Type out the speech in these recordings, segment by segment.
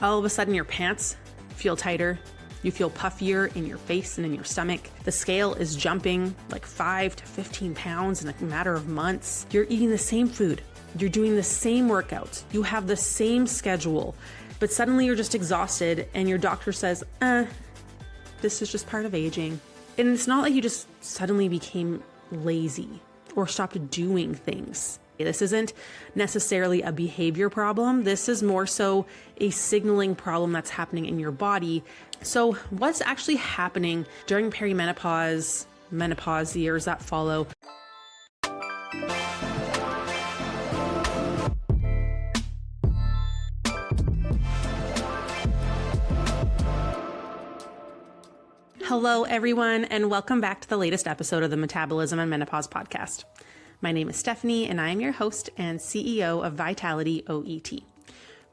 All of a sudden your pants feel tighter. You feel puffier in your face and in your stomach. The scale is jumping like 5 to 15 pounds in a matter of months. You're eating the same food. You're doing the same workouts. You have the same schedule, but suddenly you're just exhausted and your doctor says, this is just part of aging. And it's not like you just suddenly became lazy or stopped doing things. This isn't necessarily a behavior problem. This is more so a signaling problem that's happening in your body. So what's actually happening during perimenopause, menopause, the years that follow? Hello, everyone, and welcome back to the latest episode of the Metabolism and Menopause podcast. My name is Stephanie, and I am your host and CEO of Vitality OET.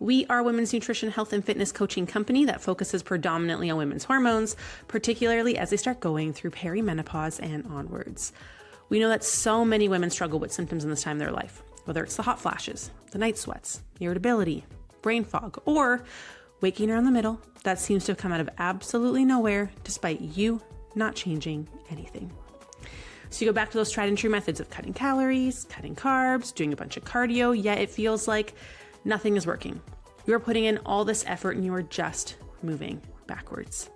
We are a women's nutrition, health, and fitness coaching company that focuses predominantly on women's hormones, particularly as they start going through perimenopause and onwards. We know that so many women struggle with symptoms in this time of their life, whether it's the hot flashes, the night sweats, irritability, brain fog, or waking around the middle that seems to have come out of absolutely nowhere despite you not changing anything. So you go back to those tried and true methods of cutting calories, cutting carbs, doing a bunch of cardio, yet it feels like nothing is working. You are putting in all this effort and you are just moving backwards.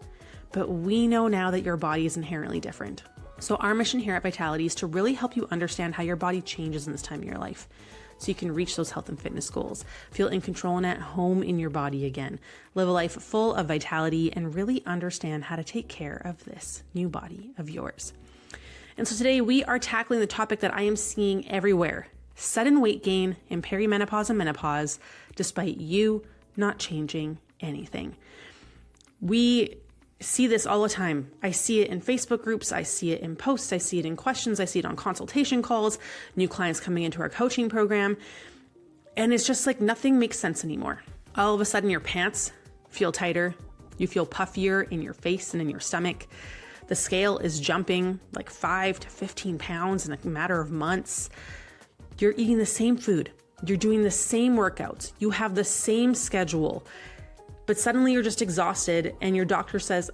But we know now that your body is inherently different. So our mission here at Vitality is to really help you understand how your body changes in this time of your life, so you can reach those health and fitness goals, feel in control and at home in your body again, live a life full of vitality, and really understand how to take care of this new body of yours. And so today we are tackling the topic that I am seeing everywhere: sudden weight gain in perimenopause and menopause, despite you not changing anything. We see this all the time. I see it in Facebook groups. I see it in posts. I see it in questions. I see it on consultation calls, new clients coming into our coaching program. And it's just like nothing makes sense anymore. All of a sudden your pants feel tighter. You feel puffier in your face and in your stomach. The scale is jumping like 5 to 15 pounds in a matter of months. You're eating the same food. You're doing the same workouts. You have the same schedule. But suddenly you're just exhausted and your doctor says,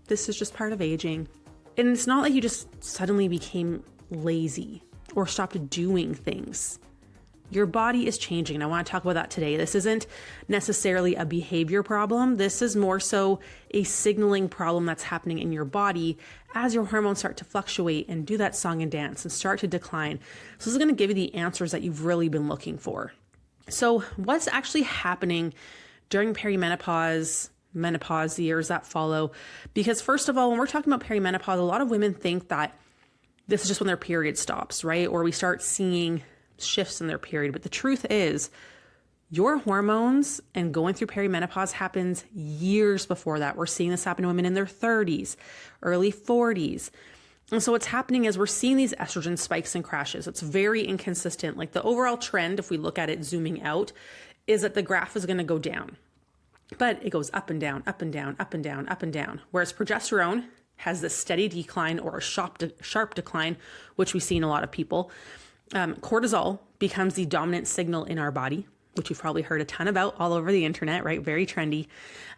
this is just part of aging. And it's not like you just suddenly became lazy or stopped doing things. Your body is changing, and I want to talk about that today. This isn't necessarily a behavior problem. This is more so a signaling problem that's happening in your body as your hormones start to fluctuate and do that song and dance and start to decline. So this is going to give you the answers that you've really been looking for. So what's actually happening during perimenopause, menopause, the years that follow? Because first of all, when we're talking about perimenopause, a lot of women think that this is just when their period stops, right? Or we start seeing shifts in their period. But the truth is, your hormones and going through perimenopause happens years before that. We're seeing this happen to women in their 30s, early 40s. And so what's happening is we're seeing these estrogen spikes and crashes. It's very inconsistent. Like the overall trend, if we look at it zooming out, is that the graph is going to go down. But it goes up and down, up and down, up and down, up and down. Whereas progesterone has this steady decline or a sharp decline, which we see in a lot of people. Cortisol becomes the dominant signal in our body, which you've probably heard a ton about all over the internet, right? Very trendy.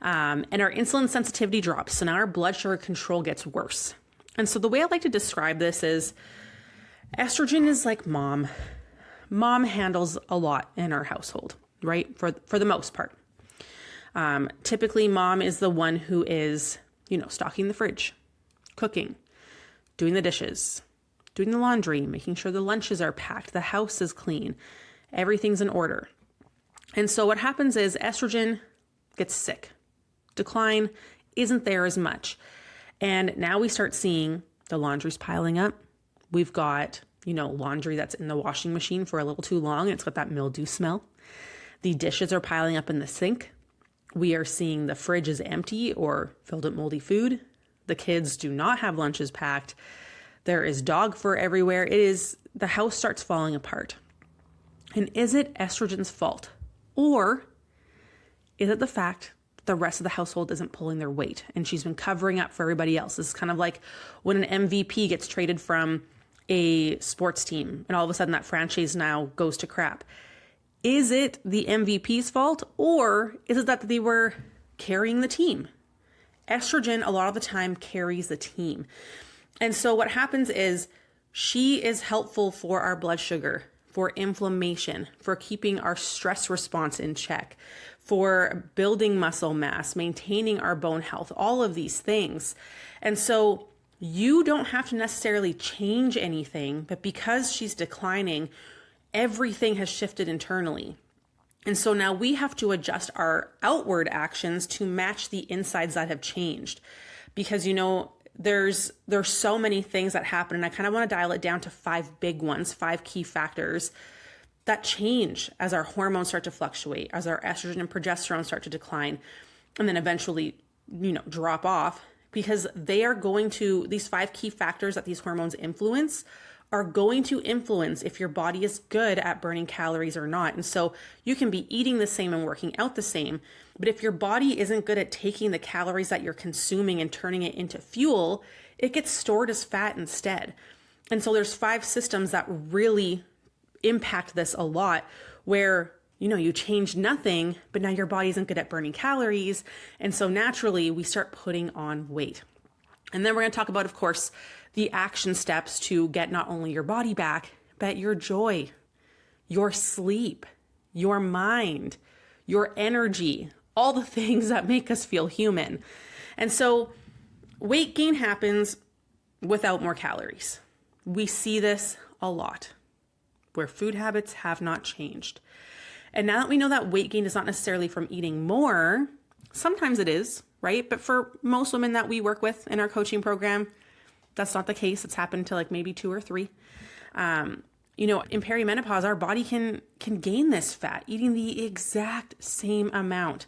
And our insulin sensitivity drops. So now our blood sugar control gets worse. And so the way I like to describe this is estrogen is like mom. Mom handles a lot in our household, right? For the most part. Typically mom is the one who is, stocking the fridge, cooking, doing the dishes, doing the laundry, making sure the lunches are packed, the house is clean, everything's in order. And so what happens is estrogen gets sick, decline isn't there as much. And now we start seeing the laundry's piling up. We've got, laundry that's in the washing machine for a little too long. And it's got that mildew smell. The dishes are piling up in the sink. We are seeing the fridge is empty or filled with moldy food. The kids do not have lunches packed. There is dog fur everywhere. The house starts falling apart. And is it estrogen's fault? Or is it the fact that the rest of the household isn't pulling their weight and she's been covering up for everybody else? This is kind of like when an MVP gets traded from a sports team and all of a sudden that franchise now goes to crap. Is it the MVP's fault, or is it that they were carrying the team? Estrogen, a lot of the time, carries the team. And so what happens is she is helpful for our blood sugar, for inflammation, for keeping our stress response in check, for building muscle mass, maintaining our bone health, all of these things. And so you don't have to necessarily change anything, but because she's declining, everything has shifted internally. And so now we have to adjust our outward actions to match the insides that have changed. Because, there's so many things that happen, and I kind of want to dial it down to 5 big ones, 5 key factors that change as our hormones start to fluctuate, as our estrogen and progesterone start to decline, and then eventually, drop off, because these 5 key factors that these hormones influence are going to influence if your body is good at burning calories or not. And so you can be eating the same and working out the same, but if your body isn't good at taking the calories that you're consuming and turning it into fuel, it gets stored as fat instead. And so there's 5 systems that really impact this a lot, where you change nothing, but now your body isn't good at burning calories. And so naturally we start putting on weight. And then we're going to talk about, of course, the action steps to get not only your body back, but your joy, your sleep, your mind, your energy, all the things that make us feel human. And so weight gain happens without more calories. We see this a lot where food habits have not changed. And now that we know that weight gain is not necessarily from eating more, sometimes it is, right? But for most women that we work with in our coaching program, that's not the case. It's happened to like maybe 2 or 3. In perimenopause, our body can gain this fat eating the exact same amount,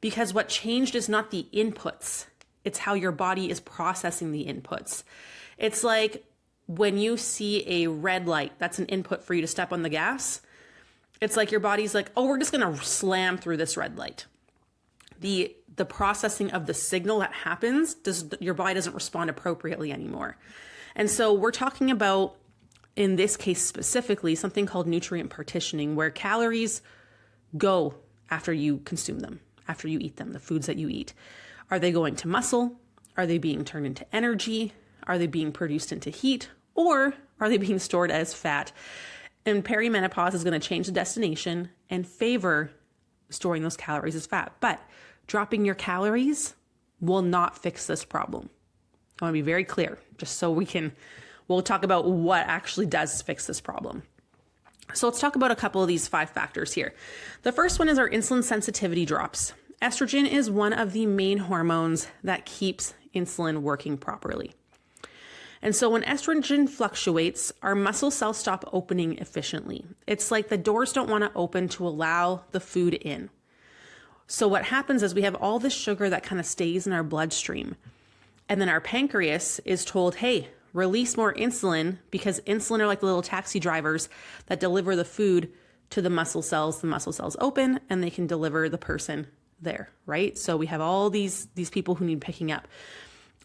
because what changed is not the inputs. It's how your body is processing the inputs. It's like when you see a red light, that's an input for you to step on the gas. It's like your body's like, oh, we're just going to slam through this red light. The processing of the signal that happens, your body doesn't respond appropriately anymore. And so we're talking about, in this case specifically, something called nutrient partitioning, where calories go after you consume them, after you eat them, the foods that you eat. Are they going to muscle? Are they being turned into energy? Are they being produced into heat? Or are they being stored as fat? And perimenopause is going to change the destination and favor storing those calories as fat. But dropping your calories will not fix this problem. I want to be very clear, just so we'll talk about what actually does fix this problem. So let's talk about a couple of these 5 factors here. The first one is our insulin sensitivity drops. Estrogen is one of the main hormones that keeps insulin working properly. And so when estrogen fluctuates, our muscle cells stop opening efficiently. It's like the doors don't want to open to allow the food in. So what happens is we have all this sugar that kind of stays in our bloodstream. And then our pancreas is told, hey, release more insulin, because insulin are like the little taxi drivers that deliver the food to the muscle cells. The muscle cells open and they can deliver the person there, right? So we have all these people who need picking up.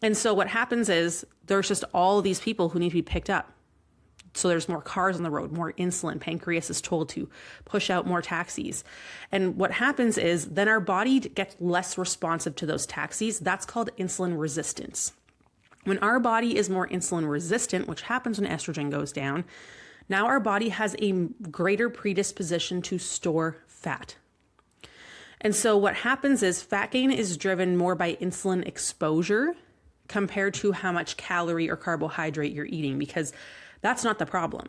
And so what happens is there's just all these people who need to be picked up. So there's more cars on the road, more insulin. Pancreas is told to push out more taxis. And what happens is then our body gets less responsive to those taxis. That's called insulin resistance. When our body is more insulin resistant, which happens when estrogen goes down, now our body has a greater predisposition to store fat. And so what happens is fat gain is driven more by insulin exposure compared to how much calorie or carbohydrate you're eating, because that's not the problem.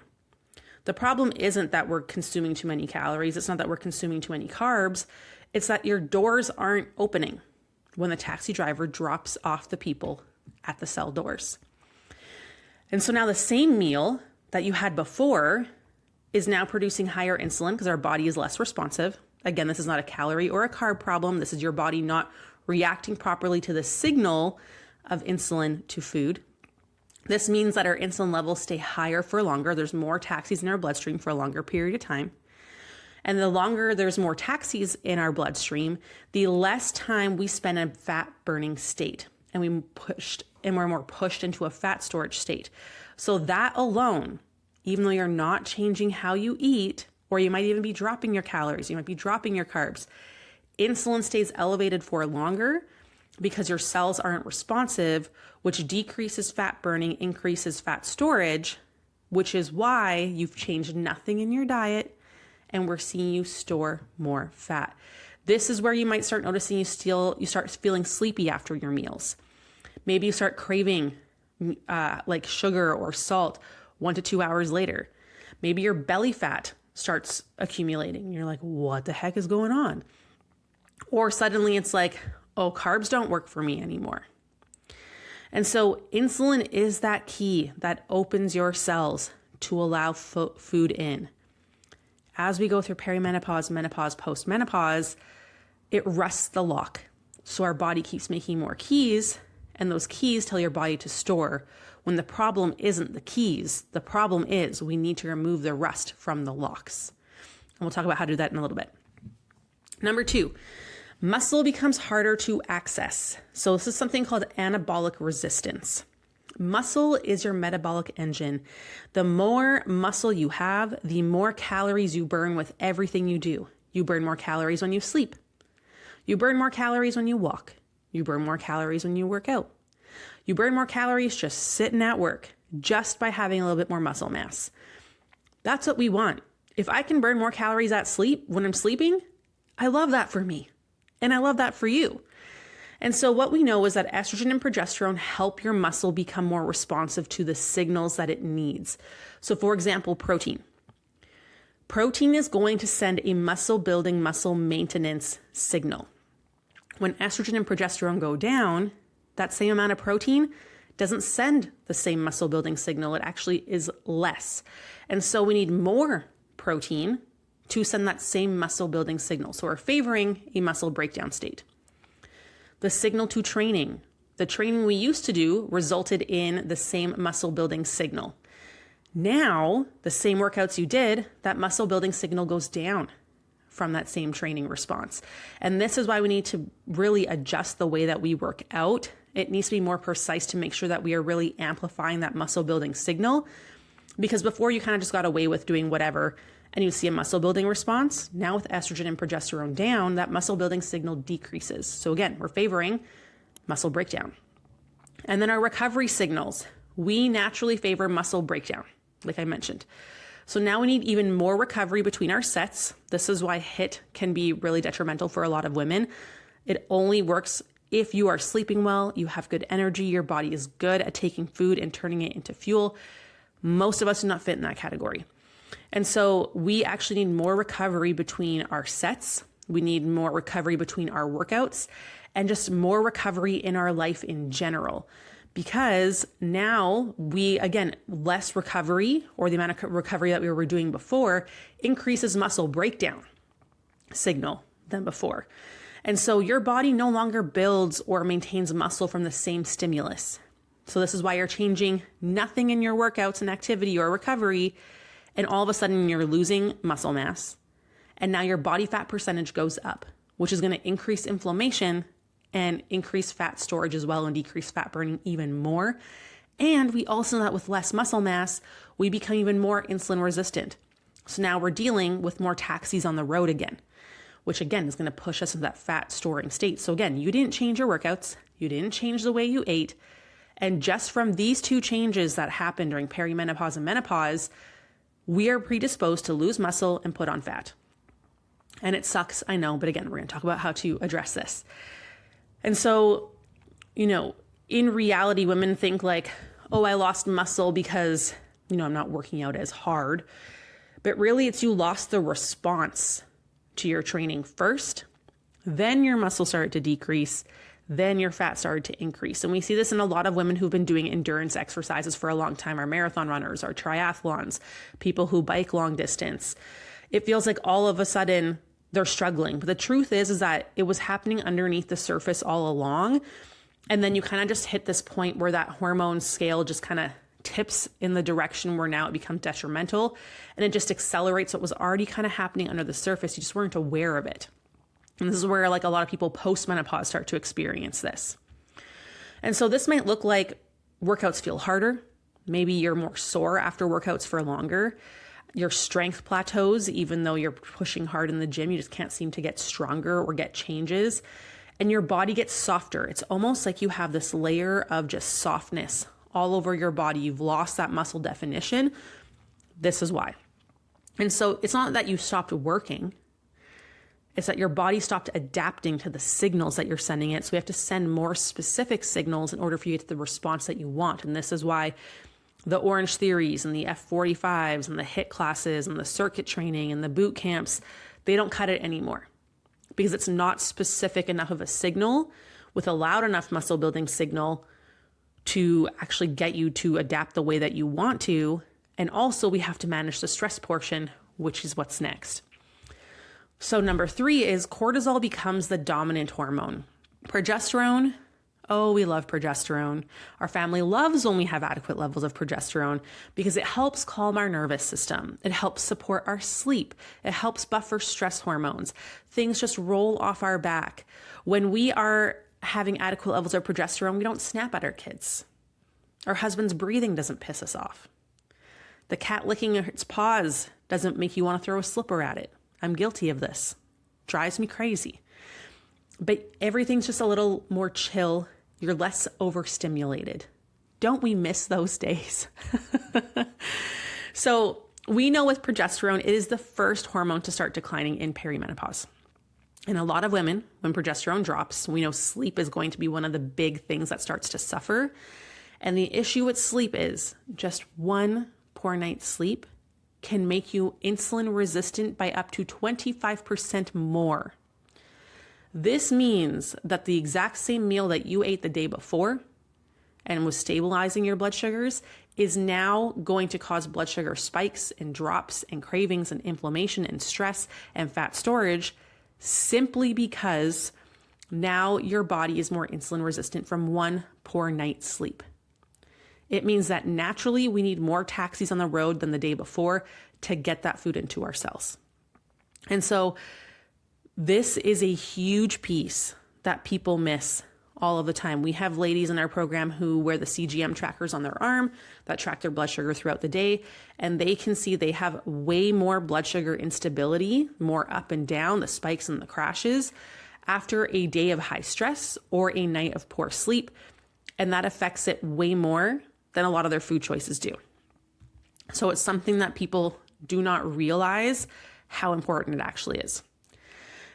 The problem isn't that we're consuming too many calories. It's not that we're consuming too many carbs. It's that your doors aren't opening when the taxi driver drops off the people at the cell doors. And so now the same meal that you had before is now producing higher insulin because our body is less responsive. Again, this is not a calorie or a carb problem. This is your body not reacting properly to the signal of insulin to food. This means that our insulin levels stay higher for longer. There's more taxis in our bloodstream for a longer period of time. And the longer there's more taxis in our bloodstream, the less time we spend in a fat burning state. And we're more pushed into a fat storage state. So that alone, even though you're not changing how you eat, or you might even be dropping your calories. You might be dropping your carbs. Insulin stays elevated for longer because your cells aren't responsive, which decreases fat burning, increases fat storage, which is why you've changed nothing in your diet and we're seeing you store more fat. This is where you might start noticing you start feeling sleepy after your meals. Maybe you start craving like sugar or salt 1 to 2 hours later. Maybe your belly fat starts accumulating. You're like, what the heck is going on? Or suddenly it's like, oh, carbs don't work for me anymore. And so insulin is that key that opens your cells to allow food in. As we go through perimenopause, menopause, postmenopause, it rusts the lock. So our body keeps making more keys, and those keys tell your body to store, when the problem isn't the keys. The problem is we need to remove the rust from the locks. And we'll talk about how to do that in a little bit. Number 2, muscle becomes harder to access. So this is something called anabolic resistance. Muscle is your metabolic engine. The more muscle you have, the more calories you burn with everything you do. You burn more calories when you sleep. You burn more calories when you walk. You burn more calories when you work out. You burn more calories just sitting at work, just by having a little bit more muscle mass. That's what we want. If I can burn more calories at sleep when I'm sleeping, I love that for me. And I love that for you. And so what we know is that estrogen and progesterone help your muscle become more responsive to the signals that it needs. So for example, protein. Protein is going to send a muscle building, muscle maintenance signal. When estrogen and progesterone go down, that same amount of protein doesn't send the same muscle building signal. It actually is less. And so we need more protein to send that same muscle building signal. So we're favoring a muscle breakdown state. The signal to training. The training we used to do resulted in the same muscle building signal. Now, the same workouts you did, that muscle building signal goes down from that same training response. And this is why we need to really adjust the way that we work out. It needs to be more precise to make sure that we are really amplifying that muscle building signal. Because before you kind of just got away with doing whatever and you see a muscle building response. Now with estrogen and progesterone down, that muscle building signal decreases. So again, we're favoring muscle breakdown. And then our recovery signals, we naturally favor muscle breakdown, like I mentioned. So now we need even more recovery between our sets. This is why HIIT can be really detrimental for a lot of women. It only works if you are sleeping well, you have good energy, your body is good at taking food and turning it into fuel. Most of us do not fit in that category. And so we actually need more recovery between our sets. We need more recovery between our workouts and just more recovery in our life in general. Because now less recovery, or the amount of recovery that we were doing before, increases muscle breakdown signal than before. And so your body no longer builds or maintains muscle from the same stimulus. So this is why you're changing nothing in your workouts and activity or recovery, and all of a sudden you're losing muscle mass. And now your body fat percentage goes up, which is going to increase inflammation and increase fat storage as well and decrease fat burning even more. And we also know that with less muscle mass, we become even more insulin resistant. So now we're dealing with more taxis on the road again, which again is going to push us into that fat storing state. So again, you didn't change your workouts. You didn't change the way you ate. And just from these two changes that happen during perimenopause and menopause, we are predisposed to lose muscle and put on fat. And it sucks, I know, but again, we're going to talk about how to address this. And so, in reality, women think like, oh, I lost muscle because, I'm not working out as hard. But really, it's you lost the response to your training first, then your muscle started to decrease, then your fat started to increase. And we see this in a lot of women who've been doing endurance exercises for a long time, our marathon runners, our triathlons, people who bike long distance. It feels like all of a sudden they're struggling. But the truth is that it was happening underneath the surface all along. And then you kind of just hit this point where that hormone scale just kind of tips in the direction where now it becomes detrimental, and it just accelerates what was already kind of happening under the surface. You just weren't aware of it. And this is where like a lot of people post-menopause start to experience this. And so this might look like workouts feel harder. Maybe you're more sore after workouts for longer. Your strength plateaus, even though you're pushing hard in the gym, you just can't seem to get stronger or get changes. And your body gets softer. It's almost like you have this layer of just softness all over your body. You've lost that muscle definition. This is why. And so it's not that you stopped working. It's that your body stopped adapting to the signals that you're sending it. So we have to send more specific signals in order for you to get the response that you want. And this is why the Orange Theories and the F45s and the HIIT classes and the circuit training and the boot camps, they don't cut it anymore because it's not specific enough of a signal with a loud enough muscle building signal to actually get you to adapt the way that you want to. And also we have to manage the stress portion, which is what's next. So number 3 is cortisol becomes the dominant hormone. Progesterone, oh, we love progesterone. Our family loves when we have adequate levels of progesterone because it helps calm our nervous system. It helps support our sleep. It helps buffer stress hormones. Things just roll off our back. When we are having adequate levels of progesterone, we don't snap at our kids. Our husband's breathing doesn't piss us off. The cat licking its paws doesn't make you want to throw a slipper at it. I'm guilty of this. Drives me crazy. But everything's just a little more chill. You're less overstimulated. Don't we miss those days? So we know with progesterone, it is the first hormone to start declining in perimenopause. And a lot of women, when progesterone drops, we know sleep is going to be one of the big things that starts to suffer. And the issue with sleep is just one poor night's sleep can make you insulin resistant by up to 25% more. This means that the exact same meal that you ate the day before and was stabilizing your blood sugars is now going to cause blood sugar spikes and drops and cravings and inflammation and stress and fat storage simply because now your body is more insulin resistant from one poor night's sleep. It means that naturally we need more taxis on the road than the day before to get that food into our cells. And so this is a huge piece that people miss all of the time. We have ladies in our program who wear the CGM trackers on their arm that track their blood sugar throughout the day, and they can see they have way more blood sugar instability, more up and down, the spikes and the crashes after a day of high stress or a night of poor sleep, and that affects it way more than a lot of their food choices do. So it's something that people do not realize how important it actually is.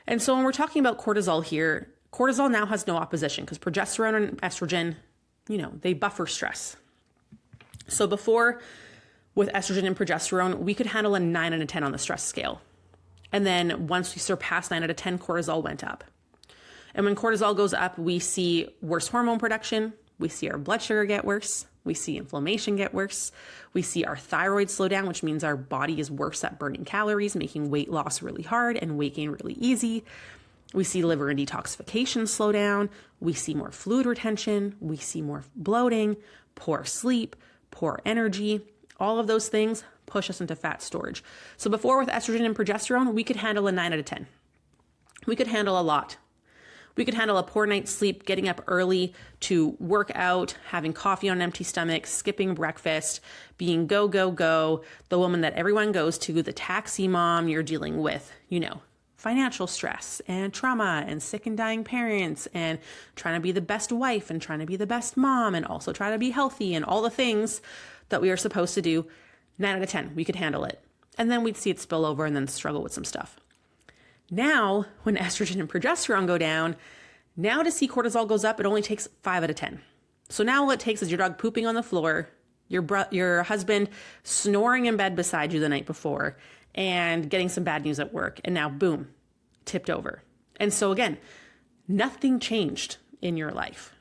And so when we're talking about cortisol here, cortisol now has no opposition because progesterone and estrogen, they buffer stress. So before, with estrogen and progesterone, we could handle a 9 out of 10 on the stress scale. And then once we surpassed 9 out of 10, cortisol went up. And when cortisol goes up, we see worse hormone production. We see our blood sugar get worse. We see inflammation get worse. We see our thyroid slow down, which means our body is worse at burning calories, making weight loss really hard and weight gain really easy. We see liver and detoxification slow down. We see more fluid retention. We see more bloating, poor sleep, poor energy. All of those things push us into fat storage. So before, with estrogen and progesterone, we could handle a 9 out of 10. We could handle a lot. We could handle a poor night's sleep, getting up early to work out, having coffee on an empty stomach, skipping breakfast, being go, go, go, the woman that everyone goes to, the taxi mom. You're dealing with, financial stress and trauma and sick and dying parents and trying to be the best wife and trying to be the best mom and also try to be healthy and all the things that we are supposed to do. 9 out of 10, we could handle it. And then we'd see it spill over and then struggle with some stuff. Now, when estrogen and progesterone go down, now to see cortisol goes up, it only takes 5 out of 10. So now all it takes is your dog pooping on the floor, your husband snoring in bed beside you the night before, and getting some bad news at work. And now, boom, tipped over. And so again, nothing changed in your life,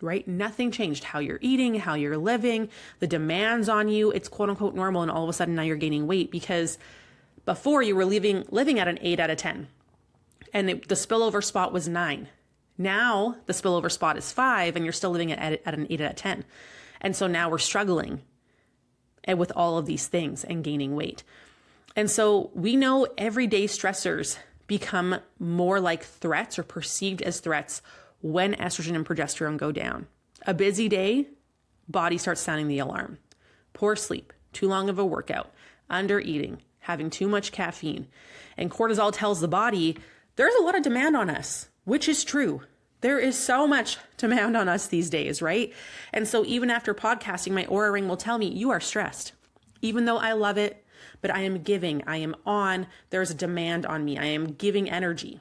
right? Nothing changed. How you're eating, how you're living, the demands on you, it's quote unquote normal. And all of a sudden now you're gaining weight because before you were living at an 8 out of 10 and the spillover spot was 9. Now the spillover spot is 5 and you're still living at an 8 out of 10. And so now we're struggling with all of these things and gaining weight. And so we know everyday stressors become more like threats or perceived as threats when estrogen and progesterone go down. A busy day, body starts sounding the alarm. Poor sleep, too long of a workout, under eating, having too much caffeine. And cortisol tells the body, there's a lot of demand on us, which is true. There is so much demand on us these days, right? And so even after podcasting, my Oura Ring will tell me, you are stressed. Even though I love it, but I am giving, I am on, there's a demand on me, I am giving energy.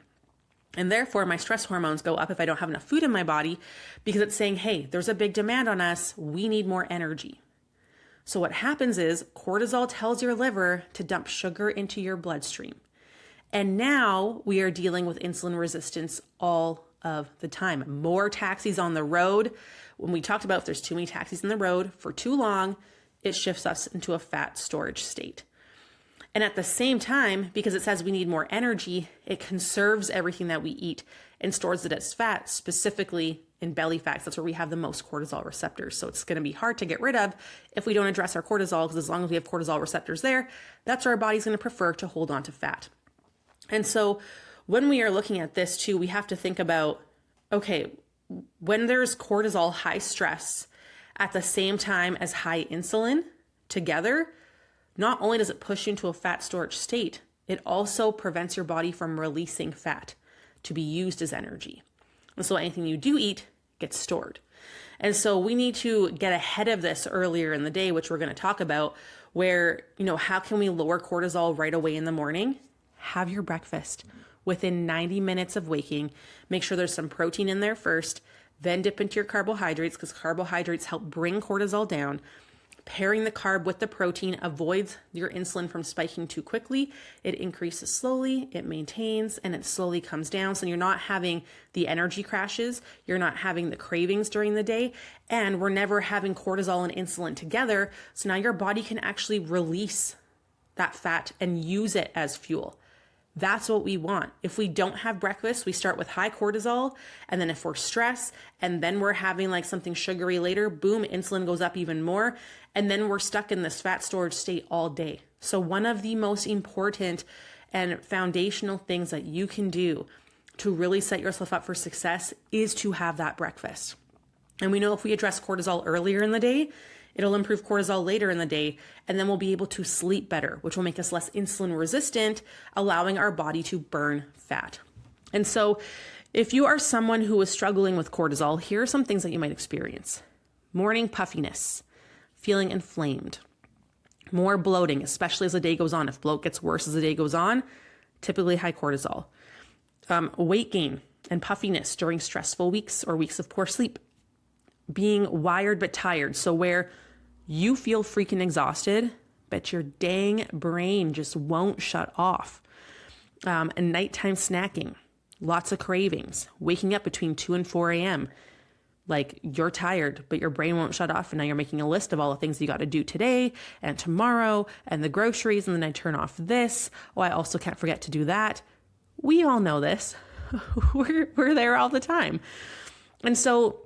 And therefore, my stress hormones go up if I don't have enough food in my body because it's saying, hey, there's a big demand on us, we need more energy. So what happens is cortisol tells your liver to dump sugar into your bloodstream. And now we are dealing with insulin resistance all of the time. More taxis on the road. When we talked about if there's too many taxis in the road for too long, it shifts us into a fat storage state. And at the same time, because it says we need more energy, it conserves everything that we eat and stores it as fat, specifically in belly fats. That's where we have the most cortisol receptors. So it's going to be hard to get rid of if we don't address our cortisol, because as long as we have cortisol receptors there, that's where our body's going to prefer to hold on to fat. And so when we are looking at this too, we have to think about, okay, when there's cortisol, high stress, at the same time as high insulin together, not only does it push you into a fat storage state, it also prevents your body from releasing fat to be used as energy. And so anything you do eat gets stored. And so we need to get ahead of this earlier in the day, which we're going to talk about, where, how can we lower cortisol right away in the morning? Have your breakfast within 90 minutes of waking. Make sure there's some protein in there first, then dip into your carbohydrates because carbohydrates help bring cortisol down. Pairing the carb with the protein avoids your insulin from spiking too quickly. It increases slowly, it maintains, and it slowly comes down. So you're not having the energy crashes, you're not having the cravings during the day, and we're never having cortisol and insulin together. So now your body can actually release that fat and use it as fuel. That's what we want. If we don't have breakfast, we start with high cortisol. And then if we're stressed and then we're having like something sugary later, boom, insulin goes up even more. And then we're stuck in this fat storage state all day. So one of the most important and foundational things that you can do to really set yourself up for success is to have that breakfast. And we know if we address cortisol earlier in the day, it'll improve cortisol later in the day, and then we'll be able to sleep better, which will make us less insulin resistant, allowing our body to burn fat. And so if you are someone who is struggling with cortisol, here are some things that you might experience. Morning puffiness, feeling inflamed, more bloating, especially as the day goes on. If bloat gets worse as the day goes on, typically high cortisol. Weight gain and puffiness during stressful weeks or weeks of poor sleep. Being wired but tired. So where you feel freaking exhausted, but your dang brain just won't shut off. And nighttime snacking, lots of cravings, waking up between 2 and 4 a.m. Like you're tired, but your brain won't shut off. And now you're making a list of all the things you got to do today and tomorrow and the groceries. And then I turn off this. Oh, I also can't forget to do that. We all know this. We're there all the time. And so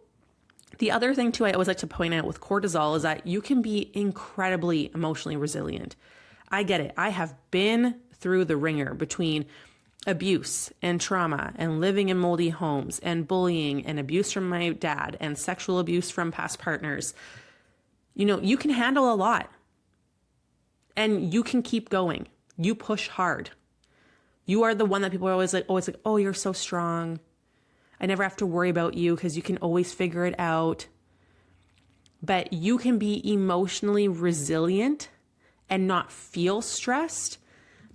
the other thing too, I always like to point out with cortisol is that you can be incredibly emotionally resilient. I get it. I have been through the ringer between abuse and trauma and living in moldy homes and bullying and abuse from my dad and sexual abuse from past partners. You can handle a lot and you can keep going. You push hard. You are the one that people are always like, oh, you're so strong. I never have to worry about you because you can always figure it out. But you can be emotionally resilient and not feel stressed,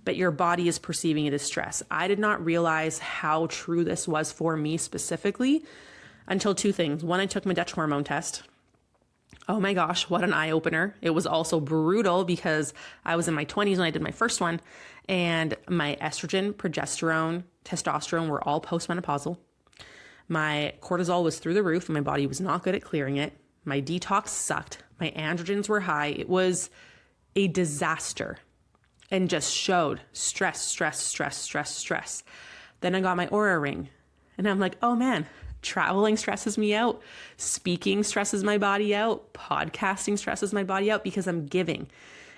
but your body is perceiving it as stress. I did not realize how true this was for me specifically until two things. One, I took my Dutch hormone test. Oh my gosh, what an eye-opener. It was also brutal because I was in my 20s when I did my first one, and my estrogen, progesterone, testosterone were all postmenopausal. My cortisol was through the roof and my body was not good at clearing it. My detox sucked. My androgens were high. It was a disaster and just showed stress. Then I got my Oura Ring and I'm like, oh man, traveling stresses me out. Speaking stresses my body out. Podcasting stresses my body out because I'm giving.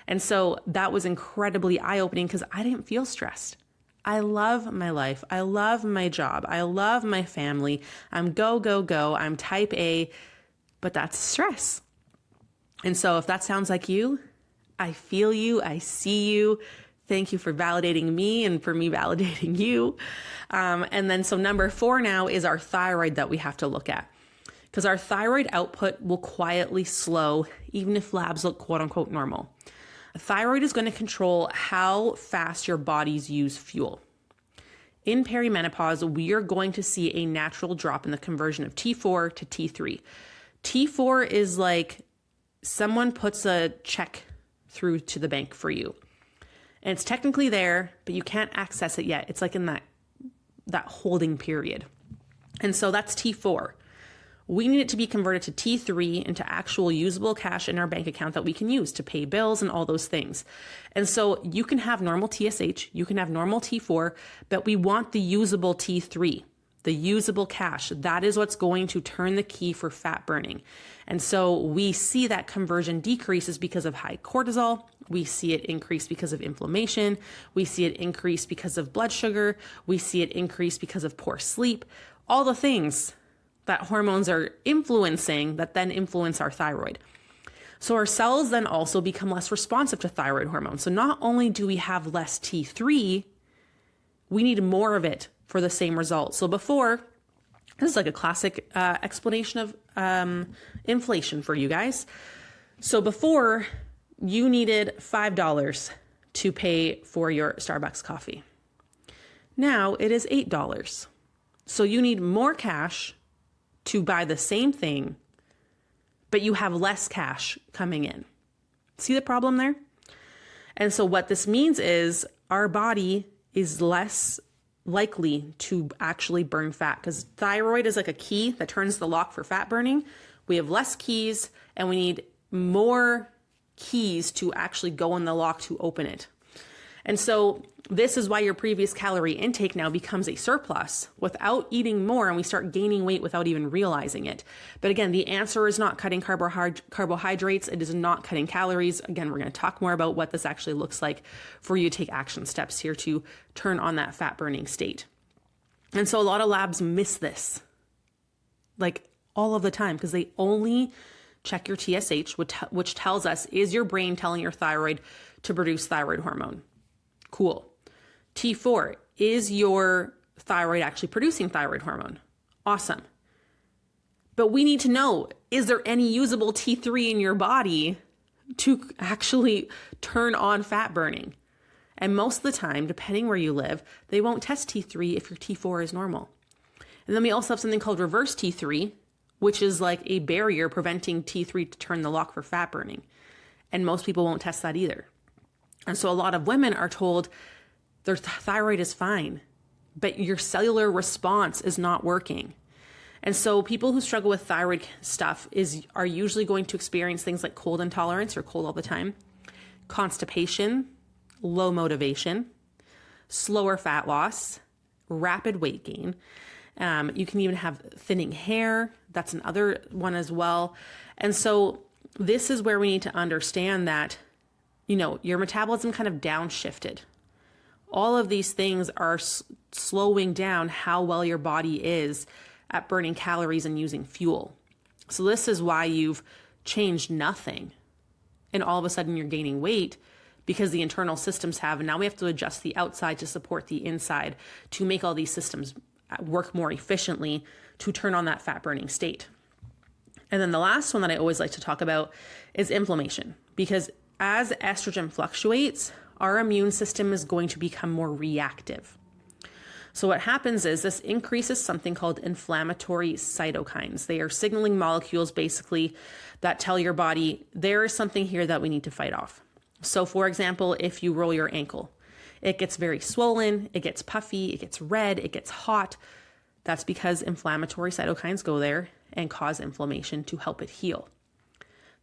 And so that was incredibly eye-opening because I didn't feel stressed. I love my life. I love my job. I love my family. I'm go. I'm type A, but that's stress. And so if that sounds like you, I feel you. I see you. Thank you for validating me and for me validating you. And then so number 4 now is our thyroid that we have to look at, because our thyroid output will quietly slow even if labs look quote unquote normal. Thyroid is going to control how fast your bodies use fuel. In perimenopause, we are going to see a natural drop in the conversion of T4 to T3. T4 is like someone puts a check through to the bank for you. And it's technically there, but you can't access it yet. It's like in that holding period. And so that's T4. We need it to be converted to T3 into actual usable cash in our bank account that we can use to pay bills and all those things. And so you can have normal TSH, you can have normal T4, but we want the usable T3, the usable cash. That is what's going to turn the key for fat burning. And so we see that conversion decreases because of high cortisol. We see it increase because of inflammation. We see it increase because of blood sugar. We see it increase because of poor sleep. All the things that hormones are influencing that then influence our thyroid. So our cells then also become less responsive to thyroid hormone. So not only do we have less T3, we need more of it for the same result. So before, this is like a classic explanation of inflation for you guys. So before, you needed $5 to pay for your Starbucks coffee. Now it is $8. So you need more cash to buy the same thing, but you have less cash coming in. See the problem there? And so what this means is our body is less likely to actually burn fat, because thyroid is like a key that turns the lock for fat burning. We have less keys and we need more keys to actually go in the lock to open it. And so this is why your previous calorie intake now becomes a surplus without eating more, and we start gaining weight without even realizing it. But again, the answer is not cutting carbohydrates. It is not cutting calories. Again, we're going to talk more about what this actually looks like for you to take action steps here to turn on that fat burning state. And so a lot of labs miss this, like all of the time, because they only check your TSH, which tells us, is your brain telling your thyroid to produce thyroid hormone? Cool. T4, is your thyroid actually producing thyroid hormone? Awesome. But we need to know, is there any usable T3 in your body to actually turn on fat burning? And most of the time, depending where you live, they won't test T3 if your T4 is normal. And then we also have something called reverse T3, which is like a barrier preventing T3 to turn the lock for fat burning. And most people won't test that either. And so a lot of women are told their thyroid is fine, but your cellular response is not working. And so people who struggle with thyroid stuff are usually going to experience things like cold intolerance or cold all the time, constipation, low motivation, slower fat loss, rapid weight gain. You can even have thinning hair. That's another one as well. And so this is where we need to understand that, your metabolism kind of downshifted. All of these things are slowing down how well your body is at burning calories and using fuel. So this is why you've changed nothing and all of a sudden you're gaining weight, because the internal systems have, and now we have to adjust the outside to support the inside to make all these systems work more efficiently to turn on that fat burning state. And then the last one that I always like to talk about is inflammation, because as estrogen fluctuates, our immune system is going to become more reactive. So what happens is this increases something called inflammatory cytokines. They are signaling molecules basically that tell your body there is something here that we need to fight off. So for example, if you roll your ankle, it gets very swollen, it gets puffy, it gets red, it gets hot. That's because inflammatory cytokines go there and cause inflammation to help it heal.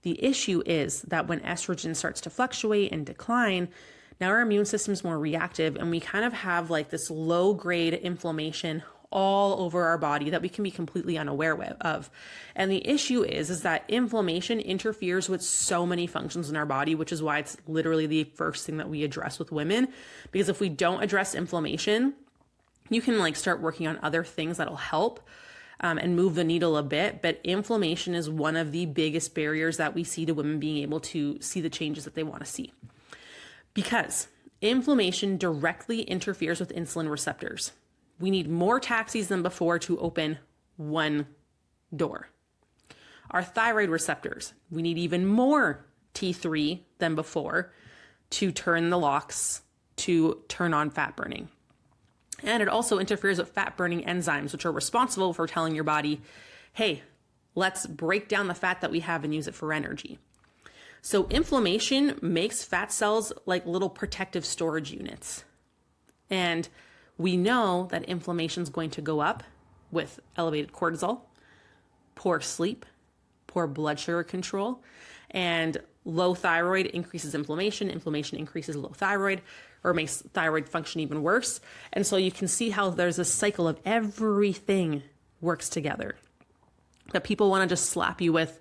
The issue is that when estrogen starts to fluctuate and decline, now our immune system is more reactive and we kind of have like this low grade inflammation all over our body that we can be completely unaware of. And the issue is that inflammation interferes with so many functions in our body, which is why it's literally the first thing that we address with women. Because if we don't address inflammation, you can start working on other things that'll help. and move the needle a bit. But inflammation is one of the biggest barriers that we see to women being able to see the changes that they want to see. Because inflammation directly interferes with insulin receptors. We need more taxis than before to open one door. Our thyroid receptors, we need even more T3 than before to turn the locks to turn on fat burning. And it also interferes with fat burning enzymes, which are responsible for telling your body, hey, let's break down the fat that we have and use it for energy. So inflammation makes fat cells like little protective storage units. And we know that inflammation is going to go up with elevated cortisol, poor sleep, poor blood sugar control, and low thyroid increases inflammation. Inflammation increases low thyroid or makes thyroid function even worse. And so you can see how there's a cycle of everything works together. That people want to just slap you with,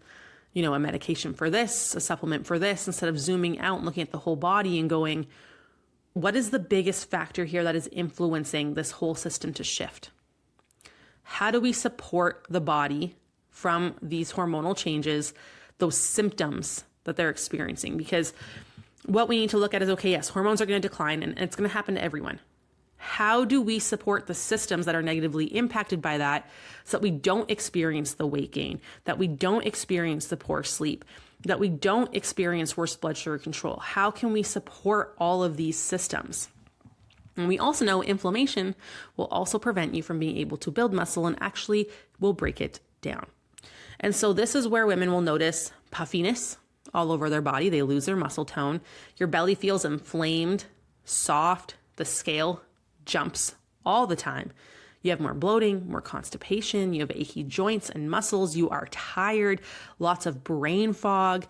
a medication for this, a supplement for this, instead of zooming out and looking at the whole body and going, what is the biggest factor here that is influencing this whole system to shift? How do we support the body from these hormonal changes, those symptoms that they're experiencing? Because what we need to look at is, okay, yes, hormones are going to decline and it's going to happen to everyone. How do we support the systems that are negatively impacted by that so that we don't experience the weight gain, that we don't experience the poor sleep, that we don't experience worse blood sugar control? How can we support all of these systems? And we also know inflammation will also prevent you from being able to build muscle and actually will break it down. And so this is where women will notice puffiness all over their body. They lose their muscle tone. Your belly feels inflamed, soft, the scale jumps all the time. You have more bloating, more constipation, you have achy joints and muscles, you are tired, lots of brain fog,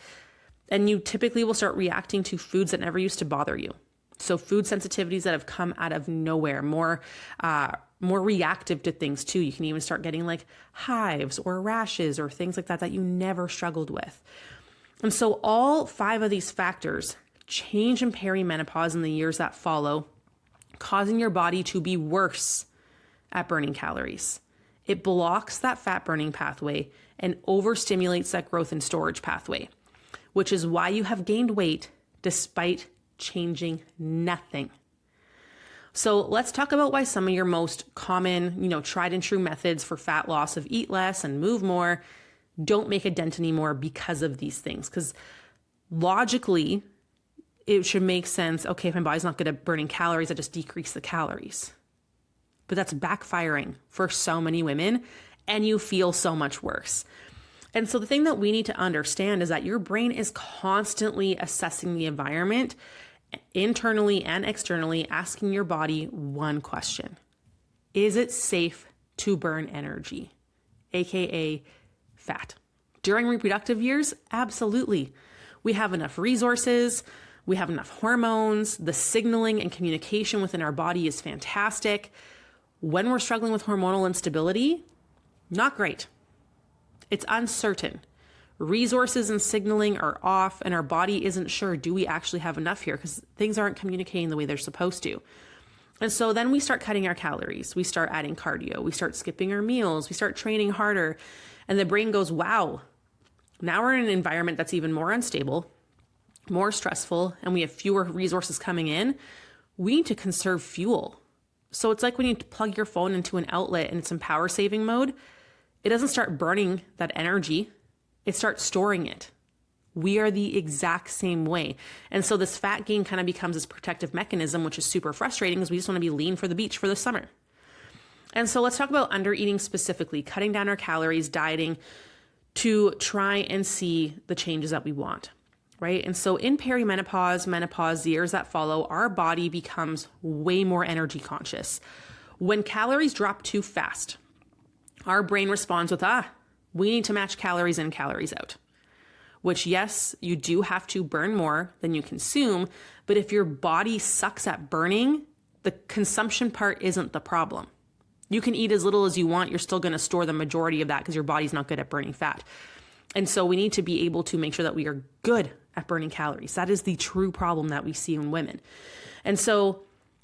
and you typically will start reacting to foods that never used to bother you. So food sensitivities that have come out of nowhere, more reactive to things too. You can even start getting like hives or rashes or things like that that you never struggled with. And so all 5 of these factors change in perimenopause in the years that follow, causing your body to be worse at burning calories. It blocks that fat burning pathway and overstimulates that growth and storage pathway, which is why you have gained weight despite changing nothing. So let's talk about why some of your most common, tried and true methods for fat loss of eat less and move more don't make a dent anymore because of these things. Because logically, it should make sense. Okay, if my body's not good at burning calories, I just decrease the calories. But that's backfiring for so many women, and you feel so much worse. And so the thing that we need to understand is that your brain is constantly assessing the environment internally and externally, asking your body one question. Is it safe to burn energy, aka fat? During reproductive years, absolutely. We have enough resources. We have enough hormones. The signaling and communication within our body is fantastic. When we're struggling with hormonal instability, not great. It's uncertain. Resources and signaling are off and our body isn't sure, do we actually have enough here? Because things aren't communicating the way they're supposed to. And so then we start cutting our calories. We start adding cardio. We start skipping our meals. We start training harder. And the brain goes, wow, now we're in an environment that's even more unstable, more stressful, and we have fewer resources coming in. We need to conserve fuel. So it's like when you plug your phone into an outlet and it's in power saving mode, it doesn't start burning that energy. It starts storing it. We are the exact same way. And so this fat gain kind of becomes this protective mechanism, which is super frustrating because we just want to be lean for the beach for the summer. And so let's talk about under eating specifically, cutting down our calories, dieting to try and see the changes that we want. Right? And so in perimenopause, menopause, the years that follow, our body becomes way more energy conscious. When calories drop too fast, our brain responds with, we need to match calories in, calories out. Which, yes, you do have to burn more than you consume, but if your body sucks at burning, the consumption part isn't the problem. You can eat as little as you want, you're still going to store the majority of that because your body's not good at burning fat. And so we need to be able to make sure that we are good at burning calories. That is the true problem that we see in women. And so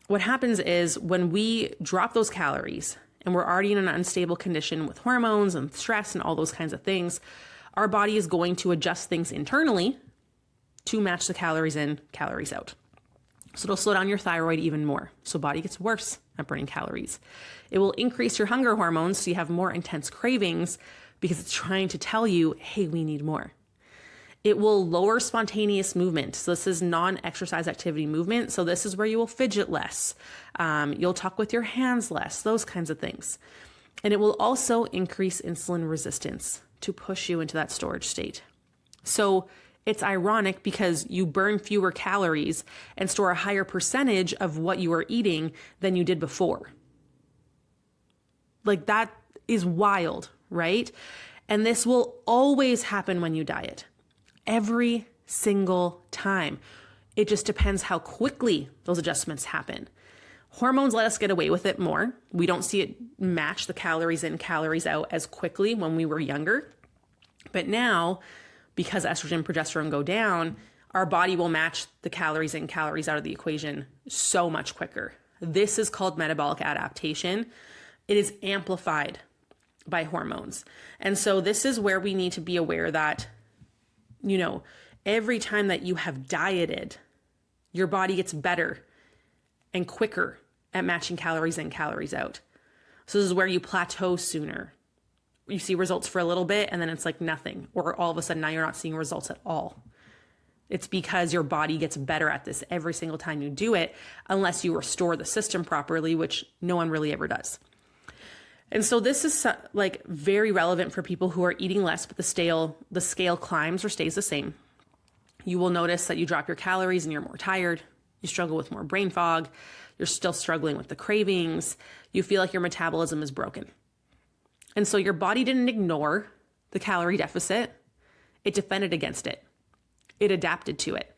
what happens is when we drop those calories and we're already in an unstable condition with hormones and stress and all those kinds of things, our body is going to adjust things internally to match the calories in, calories out. So it'll slow down your thyroid even more. So body gets worse at burning calories. It will increase your hunger hormones so you have more intense cravings because it's trying to tell you, hey, we need more. It will lower spontaneous movement. So this is non-exercise activity movement. So this is where you will fidget less. You'll talk with your hands less, those kinds of things. And it will also increase insulin resistance to push you into that storage state. So it's ironic because you burn fewer calories and store a higher percentage of what you are eating than you did before. Like that is wild, right? And this will always happen when you diet. Every single time. It just depends how quickly those adjustments happen. Hormones let us get away with it more. We don't see it match the calories in, calories out as quickly when we were younger. But now, because estrogen and progesterone go down, our body will match the calories in, calories out of the equation so much quicker. This is called metabolic adaptation. It is amplified by hormones. And so this is where we need to be aware that, you know, every time that you have dieted, your body gets better and quicker at matching calories in, calories out. So this is where you plateau sooner. You see results for a little bit and then it's like nothing, or all of a sudden now you're not seeing results at all. It's because your body gets better at this every single time you do it, unless you restore the system properly, which no one really ever does. And so this is like very relevant for people who are eating less, but the scale climbs or stays the same. You will notice that you drop your calories and you're more tired. You struggle with more brain fog. You're still struggling with the cravings. You feel like your metabolism is broken. And so your body didn't ignore the calorie deficit. It defended against it. It adapted to it.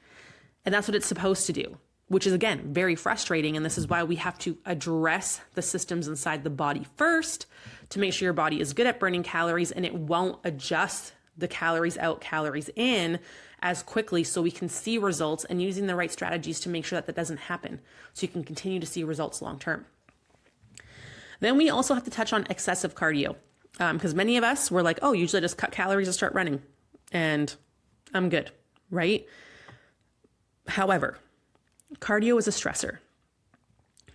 And that's what it's supposed to do, which is, again, very frustrating. And this is why we have to address the systems inside the body first to make sure your body is good at burning calories and it won't adjust the calories out, calories in as quickly, so we can see results, and using the right strategies to make sure that that doesn't happen so you can continue to see results long term. Then we also have to touch on excessive cardio, because many of us were like, oh, usually just cut calories and start running and I'm good, right? However, cardio is a stressor.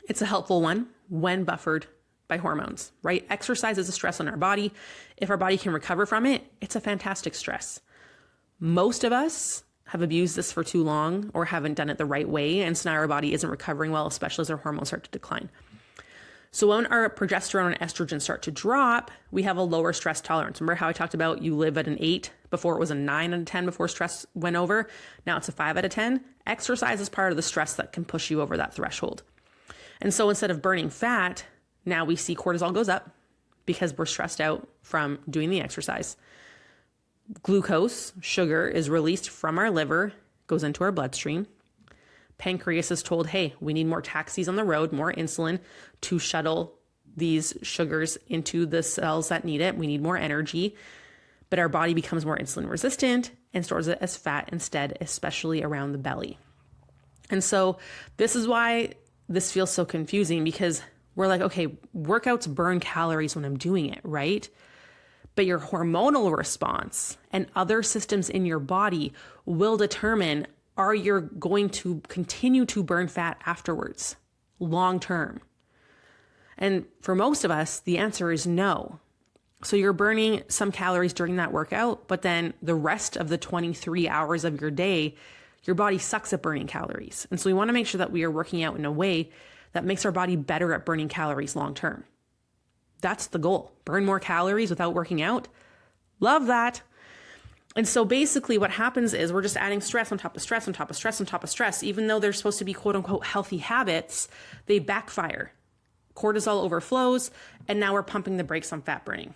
It's a helpful one when buffered by hormones, right? Exercise is a stress on our body. If our body can recover from it, it's a fantastic stress. Most of us have abused this for too long or haven't done it the right way, and so now our body isn't recovering well, especially as our hormones start to decline. So when our progesterone and estrogen start to drop, we have a lower stress tolerance. Remember how I talked about you live at an 8 before it was a 9 out of 10 before stress went over? Now it's a 5 out of 10. Exercise is part of the stress that can push you over that threshold. And so instead of burning fat, now we see cortisol goes up because we're stressed out from doing the exercise. Glucose, sugar, is released from our liver, goes into our bloodstream. Pancreas is told, hey, we need more taxis on the road, more insulin to shuttle these sugars into the cells that need it. We need more energy, but our body becomes more insulin resistant and stores it as fat instead, especially around the belly. And so this is why this feels so confusing, because we're like, okay, workouts burn calories when I'm doing it, right? But your hormonal response and other systems in your body will determine, are you going to continue to burn fat afterwards, long term? And for most of us, the answer is no. So you're burning some calories during that workout, but then the rest of the 23 hours of your day, your body sucks at burning calories. And so we want to make sure that we are working out in a way that makes our body better at burning calories long term. That's the goal. Burn more calories without working out. Love that. And so basically what happens is we're just adding stress on top of stress on top of stress on top of stress. Even though they're supposed to be quote unquote healthy habits, they backfire. Cortisol overflows, and now we're pumping the brakes on fat burning.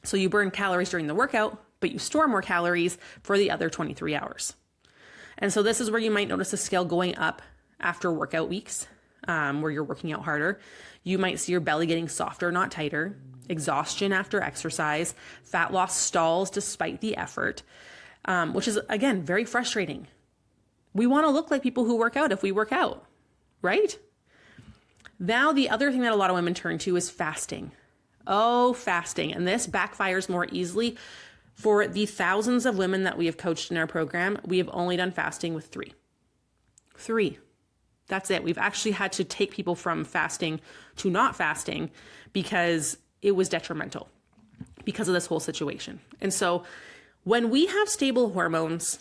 So you burn calories during the workout, but you store more calories for the other 23 hours. And so this is where you might notice the scale going up after workout weeks, where you're working out harder. You might see your belly getting softer, not tighter, exhaustion after exercise, fat loss stalls despite the effort, which is, again, very frustrating. We want to look like people who work out if we work out, right? Now, the other thing that a lot of women turn to is fasting. Oh, fasting. And this backfires more easily. For the thousands of women that we have coached in our program, we have only done fasting with 3. 3. That's it. We've actually had to take people from fasting to not fasting because it was detrimental because of this whole situation. And so when we have stable hormones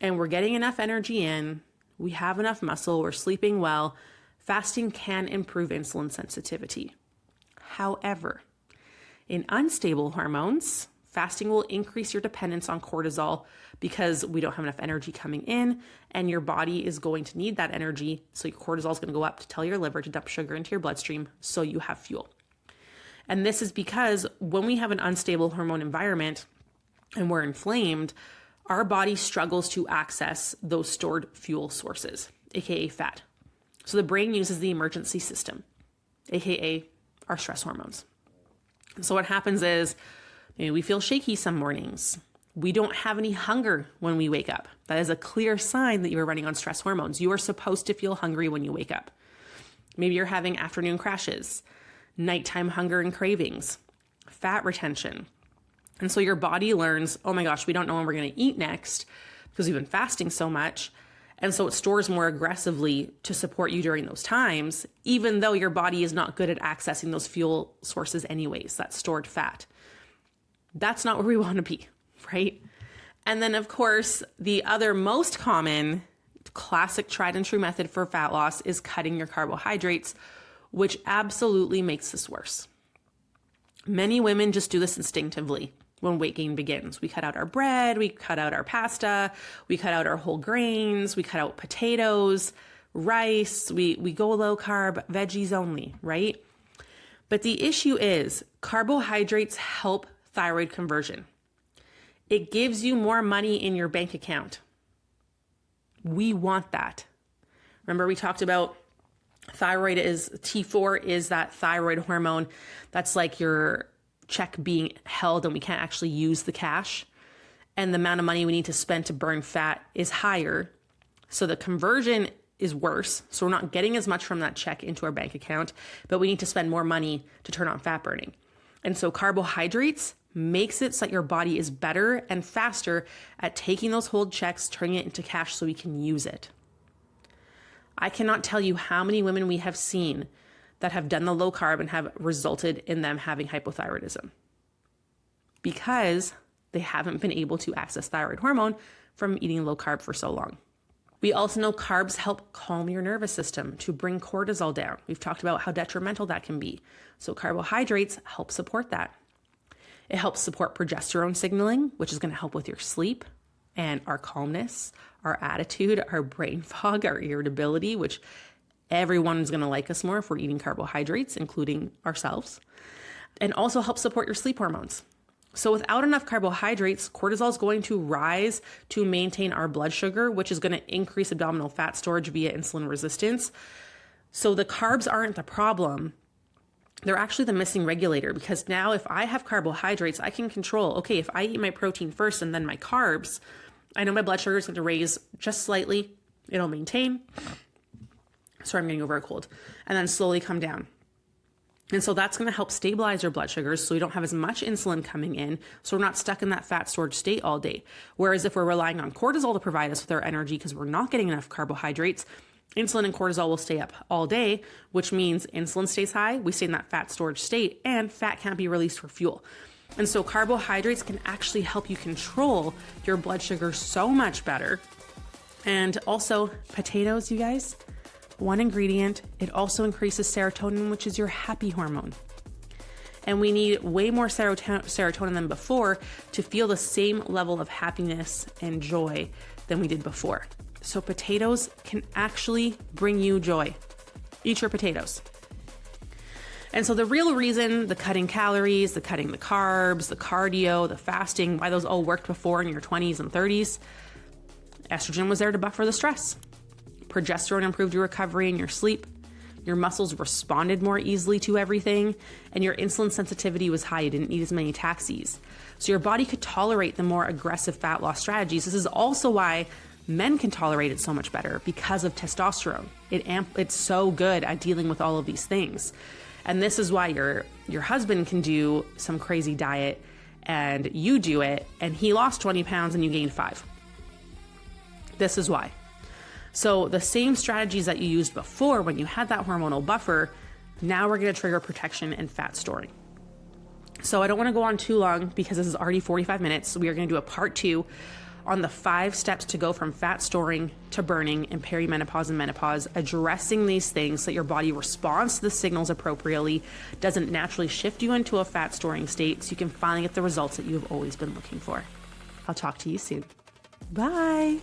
and we're getting enough energy in, we have enough muscle, we're sleeping well, fasting can improve insulin sensitivity. However, in unstable hormones, fasting will increase your dependence on cortisol because we don't have enough energy coming in, and your body is going to need that energy. So your cortisol is going to go up to tell your liver to dump sugar into your bloodstream so you have fuel. And this is because when we have an unstable hormone environment and we're inflamed, our body struggles to access those stored fuel sources, aka fat. So the brain uses the emergency system, aka our stress hormones. So what happens is maybe we feel shaky some mornings. We don't have any hunger when we wake up. That is a clear sign that you are running on stress hormones. You are supposed to feel hungry when you wake up. Maybe you're having afternoon crashes, nighttime hunger and cravings, fat retention. And so your body learns, oh my gosh, we don't know when we're going to eat next because we've been fasting so much. And so it stores more aggressively to support you during those times, even though your body is not good at accessing those fuel sources anyways, that stored fat. That's not where we want to be, right? And then, of course, the other most common classic tried and true method for fat loss is cutting your carbohydrates, which absolutely makes this worse. Many women just do this instinctively when weight gain begins. We cut out our bread, we cut out our pasta, we cut out our whole grains, we cut out potatoes, rice, we go low carb, veggies only, right? But the issue is carbohydrates help thyroid conversion. It gives you more money in your bank account. We want that. Remember we talked about thyroid is T4 is that thyroid hormone that's like your check being held and we can't actually use the cash. And the amount of money we need to spend to burn fat is higher. So the conversion is worse. So we're not getting as much from that check into our bank account, but we need to spend more money to turn on fat burning. And so carbohydrates makes it so that your body is better and faster at taking those hold checks, turning it into cash so we can use it. I cannot tell you how many women we have seen that have done the low carb and have resulted in them having hypothyroidism because they haven't been able to access thyroid hormone from eating low carb for so long. We also know carbs help calm your nervous system to bring cortisol down. We've talked about how detrimental that can be. So carbohydrates help support that. It helps support progesterone signaling, which is going to help with your sleep and our calmness, our attitude, our brain fog, our irritability, which everyone's going to like us more if we're eating carbohydrates, including ourselves, and also help support your sleep hormones. So without enough carbohydrates, cortisol is going to rise to maintain our blood sugar, which is going to increase abdominal fat storage via insulin resistance. So the carbs aren't the problem. They're actually the missing regulator, because now if I have carbohydrates, I can control, okay, if I eat my protein first and then my carbs, I know my blood sugar is going to raise just slightly. It'll maintain. Sorry, I'm getting over a cold. And then slowly come down. And so that's going to help stabilize your blood sugars so you don't have as much insulin coming in, so we're not stuck in that fat storage state all day. Whereas if we're relying on cortisol to provide us with our energy because we're not getting enough carbohydrates, insulin and cortisol will stay up all day, which means insulin stays high, we stay in that fat storage state, and fat can't be released for fuel. And so carbohydrates can actually help you control your blood sugar so much better. And also potatoes, you guys, one ingredient, it also increases serotonin, which is your happy hormone. And we need way more serotonin than before to feel the same level of happiness and joy than we did before. So potatoes can actually bring you joy. Eat your potatoes. And so the real reason, the cutting calories, the cutting the carbs, the cardio, the fasting, why those all worked before in your 20s and 30s, estrogen was there to buffer the stress. Progesterone improved your recovery and your sleep. Your muscles responded more easily to everything, and your insulin sensitivity was high. You didn't need as many taxis. So your body could tolerate the more aggressive fat loss strategies. This is also why Men can tolerate it so much better because of testosterone. It's so good at dealing with all of these things. And this is why your husband can do some crazy diet and you do it and he lost 20 pounds and you gained 5. This is why. So the same strategies that you used before when you had that hormonal buffer, now we're going to trigger protection and fat storing. So I don't want to go on too long because this is already 45 minutes. We are going to do a part 2 on the 5 steps to go from fat storing to burning in perimenopause and menopause, addressing these things so that your body responds to the signals appropriately, doesn't naturally shift you into a fat storing state so you can finally get the results that you've always been looking for. I'll talk to you soon. Bye.